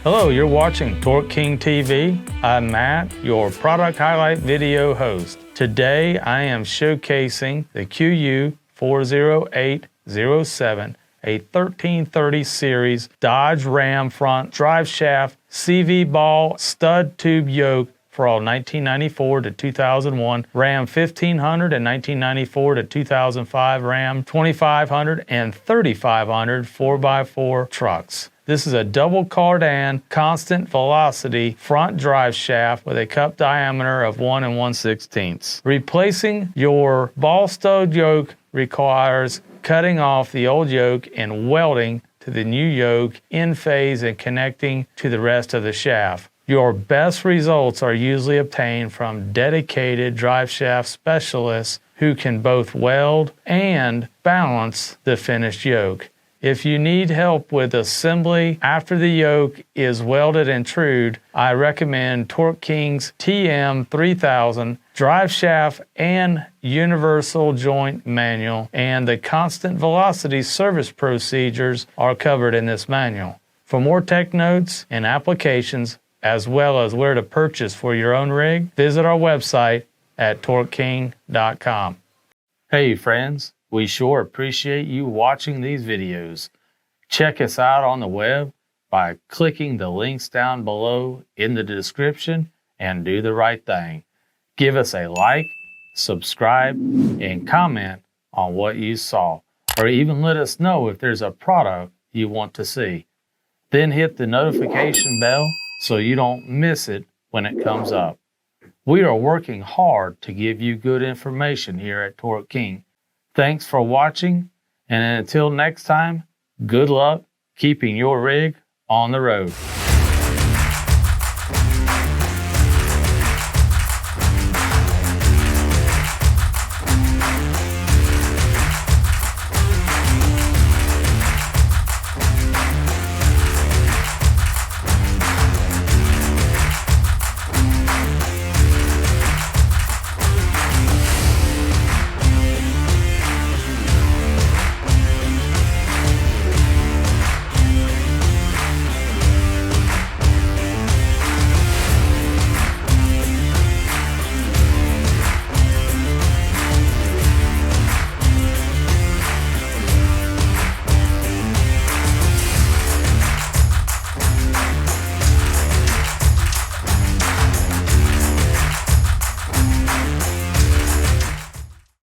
Hello, you're watching Torque King TV. I'm Matt, your product highlight video host. Today I am showcasing the QU40807, a 1330 series Dodge Ram front drive shaft CV ball stud tube yoke for all 1994 to 2001 Ram 1500 and 1994 to 2005 Ram 2500 and 3500 4x4 trucks. This is a double cardan constant velocity front drive shaft with a cup diameter of 1 1/16. Replacing your ball stud yoke requires cutting off the old yoke and welding to the new yoke in phase and connecting to the rest of the shaft. Your best results are usually obtained from dedicated drive shaft specialists who can both weld and balance the finished yoke. If you need help with assembly after the yoke is welded and trued, I recommend Torque King's TM3000 drive shaft and universal joint manual, and the constant velocity service procedures are covered in this manual. For more tech notes and applications, as well as where to purchase for your own rig, visit our website at TorqueKing.com. Hey friends, we sure appreciate you watching these videos. Check us out on the web by clicking the links down below in the description and do the right thing. Give us a like, subscribe, and comment on what you saw, or even let us know if there's a product you want to see. Then hit the notification bell so you don't miss it when it comes up. We are working hard to give you good information here at Torque King. Thanks for watching, and until next time, good luck keeping your rig on the road.